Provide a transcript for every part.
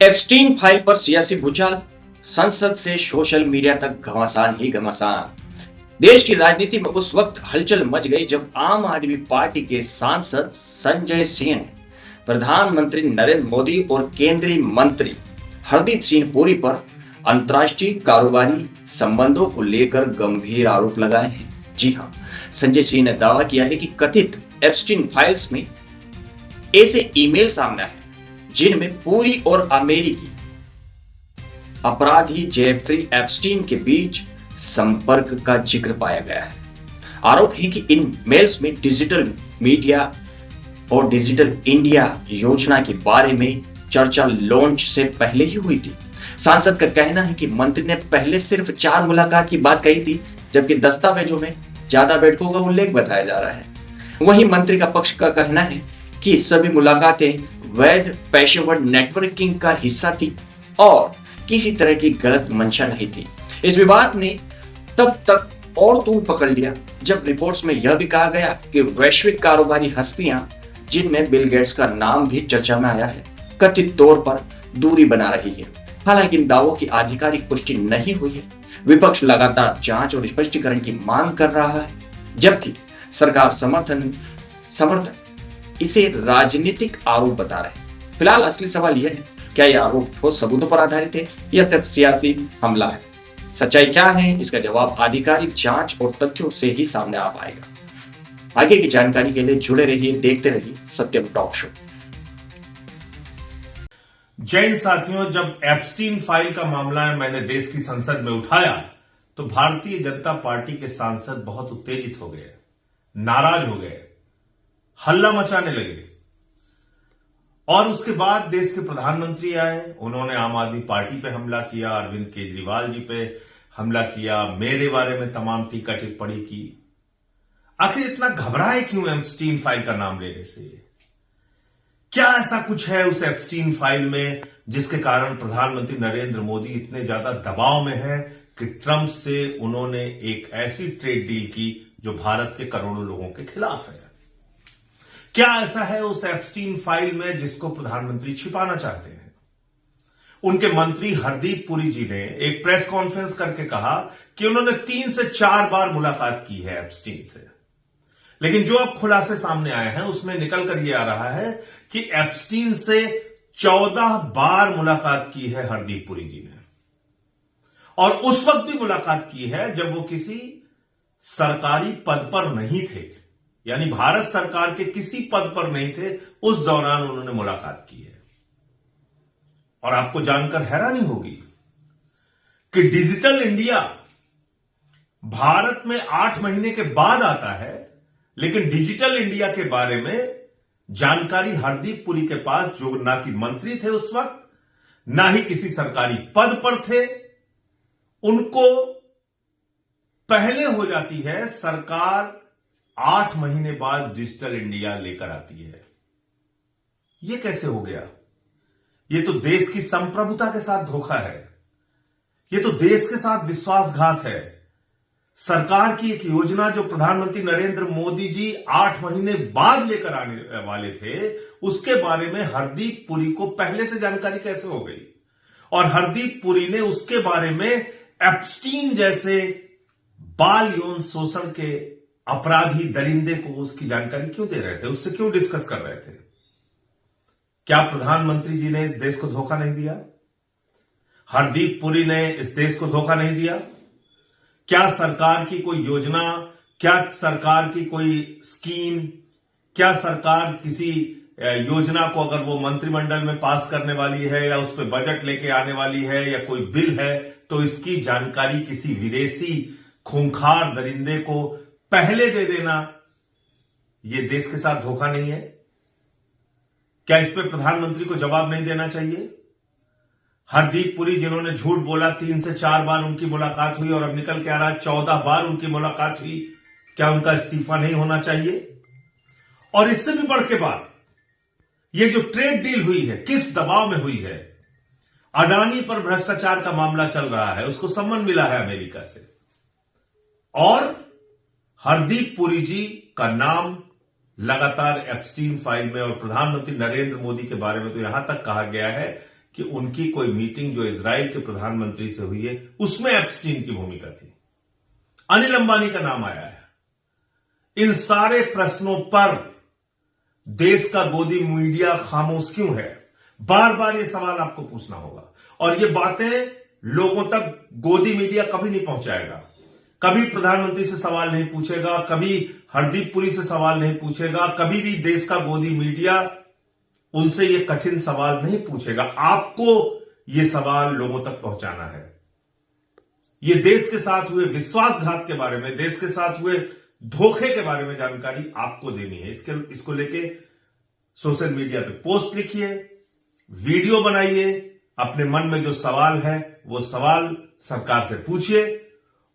Epstein file पर सियासी भूचाल, संसद से सोशल मीडिया तक घमासान ही घमासान। देश की राजनीति में उस वक्त हलचल मच गई जब आम आदमी पार्टी के सांसद संजय सिंह ने प्रधानमंत्री नरेंद्र मोदी और केंद्रीय मंत्री हरदीप सिंह पुरी पर अंतर्राष्ट्रीय कारोबारी संबंधों को लेकर गंभीर आरोप लगाए हैं। जी हां, संजय सिंह ने दावा किया है कि कथित एप्स्टीन फाइल्स में ऐसे ईमेल सामने आए जिनमें पुरी और अमेरिकी अपराधी जेफरी एप्स्टीन के बीच संपर्क का जिक्र पाया गया है। आरोप है कि इन मेल्स में डिजिटल मीडिया और डिजिटल इंडिया योजना के बारे में चर्चा लॉन्च से पहले ही हुई थी। सांसद का कहना है कि मंत्री ने पहले सिर्फ 4 मुलाकात की बात कही थी, जबकि दस्तावेजों में ज्यादा बैठकों का उल्लेख बताया जा रहा है। वहीं मंत्री का पक्ष का कहना है कि सभी मुलाकातें वैध पेशेवर नेटवर्किंग का हिस्सा थी और किसी तरह की गलत मंशा नहीं थी। इस विवाद ने तब तक और तूल पकड़ लिया जब रिपोर्ट्स में यह भी कहा गया कि वैश्विक कारोबारी हस्तियां, जिनमें बिल गेट्स का नाम भी चर्चा में आया है, कथित तौर पर दूरी बना रही है। हालांकि इन दावों की आधिकारिक पुष्टि नहीं हुई है। विपक्ष लगातार जांच और स्पष्टीकरण की मांग कर रहा है, जबकि सरकार समर्थक इसे राजनीतिक आरोप बता रहे हैं। फिलहाल असली सवाल यह है, क्या यह आरोप ठोस सबूतों पर आधारित है या सिर्फ सियासी हमला है? सच्चाई क्या है, इसका जवाब आधिकारिक जांच और तथ्यों से ही सामने आ पाएगा। आगे की जानकारी के लिए जुड़े रहिए, देखते रहिए सत्यम टॉक शो। जय हिंद साथियों, जब एप्स्टीन फाइल का मामला मैंने देश की संसद में उठाया तो भारतीय जनता पार्टी के सांसद बहुत उत्तेजित हो गए, नाराज हो गए, हल्ला मचाने लगे। और उसके बाद देश के प्रधानमंत्री आए, उन्होंने आम आदमी पार्टी पे हमला किया, अरविंद केजरीवाल जी पे हमला किया, मेरे बारे में तमाम टीका टिप्पणी की। आखिर इतना घबराए क्यों एप्स्टीन फाइल का नाम लेने से? क्या ऐसा कुछ है उस एप्स्टीन फाइल में जिसके कारण प्रधानमंत्री नरेंद्र मोदी इतने ज्यादा दबाव में है कि ट्रंप से उन्होंने एक ऐसी ट्रेड डील की जो भारत के करोड़ों लोगों के खिलाफ है? क्या ऐसा है उस एप्स्टीन फाइल में जिसको प्रधानमंत्री छिपाना चाहते हैं? उनके मंत्री हरदीप पुरी जी ने एक प्रेस कॉन्फ्रेंस करके कहा कि उन्होंने 3 से 4 बार मुलाकात की है एप्स्टीन से। लेकिन जो अब खुलासे सामने आए हैं उसमें निकल कर यह आ रहा है कि एप्स्टीन से 14 बार मुलाकात की है हरदीप पुरी जी ने, और उस वक्त भी मुलाकात की है जब वो किसी सरकारी पद पर नहीं थे, यानी भारत सरकार के किसी पद पर नहीं थे। उस दौरान उन्होंने मुलाकात की है। और आपको जानकर हैरानी होगी कि डिजिटल इंडिया भारत में 8 महीने के बाद आता है, लेकिन डिजिटल इंडिया के बारे में जानकारी हरदीप पुरी के पास, जो ना कि मंत्री थे उस वक्त, ना ही किसी सरकारी पद पर थे, उनको पहले हो जाती है। सरकार 8 महीने बाद डिजिटल इंडिया लेकर आती है। यह कैसे हो गया? यह तो देश की संप्रभुता के साथ धोखा है। यह तो देश के साथ विश्वासघात है। सरकार की एक योजना जो प्रधानमंत्री नरेंद्र मोदी जी 8 महीने बाद लेकर आने वाले थे, उसके बारे में हरदीप पुरी को पहले से जानकारी कैसे हो गई? और हरदीप पुरी ने उसके बारे में एप्स्टीन जैसे बाल यौन शोषण के अपराधी दरिंदे को उसकी जानकारी क्यों दे रहे थे? उससे क्यों डिस्कस कर रहे थे? क्या प्रधानमंत्री जी ने इस देश को धोखा नहीं दिया? हरदीप पुरी ने इस देश को धोखा नहीं दिया? क्या सरकार की कोई योजना, क्या सरकार की कोई स्कीम, क्या सरकार किसी योजना को अगर वो मंत्रिमंडल में पास करने वाली है या उस पर बजट लेके आने वाली है या कोई बिल है, तो इसकी जानकारी किसी विदेशी खूंखार दरिंदे को पहले दे देना, यह देश के साथ धोखा नहीं है? क्या इस पर प्रधानमंत्री को जवाब नहीं देना चाहिए? हरदीप पुरी जिन्होंने झूठ बोला, 3 से 4 बार उनकी मुलाकात हुई और अब निकल के आ रहा है 14 बार उनकी मुलाकात हुई, क्या उनका इस्तीफा नहीं होना चाहिए? और इससे भी बढ़ के बात, यह जो ट्रेड डील हुई है, किस दबाव में हुई है? अडानी पर भ्रष्टाचार का मामला चल रहा है, उसको सम्मन मिला है अमेरिका से, और हरदीप पुरी जी का नाम लगातार एप्स्टीन फाइल में, और प्रधानमंत्री नरेंद्र मोदी के बारे में तो यहां तक कहा गया है कि उनकी कोई मीटिंग जो इजराइल के प्रधानमंत्री से हुई है उसमें एप्स्टीन की भूमिका थी। अनिल अंबानी का नाम आया है। इन सारे प्रश्नों पर देश का गोदी मीडिया खामोश क्यों है? बार बार यह सवाल आपको पूछना होगा और ये बातें लोगों तक गोदी मीडिया कभी नहीं पहुंचाएगा। कभी प्रधानमंत्री से सवाल नहीं पूछेगा, कभी हरदीप पुरी से सवाल नहीं पूछेगा, कभी भी देश का गोदी मीडिया उनसे ये कठिन सवाल नहीं पूछेगा। आपको ये सवाल लोगों तक पहुंचाना है। ये देश के साथ हुए विश्वासघात के बारे में, देश के साथ हुए धोखे के बारे में जानकारी आपको देनी है। इसको लेके सोशल मीडिया पे पोस्ट लिखिए, वीडियो बनाइए, अपने मन में जो सवाल है वो सवाल सरकार से पूछिए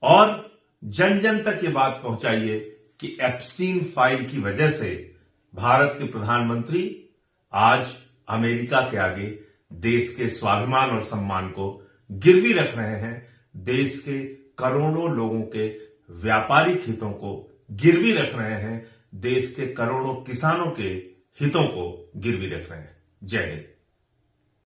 और जन जन तक ये बात पहुंचाइए कि एप्स्टीन फाइल की वजह से भारत के प्रधानमंत्री आज अमेरिका के आगे देश के स्वाभिमान और सम्मान को गिरवी रख रहे हैं, देश के करोड़ों लोगों के व्यापारिक हितों को गिरवी रख रहे हैं, देश के करोड़ों किसानों के हितों को गिरवी रख रहे हैं। जय हिंद।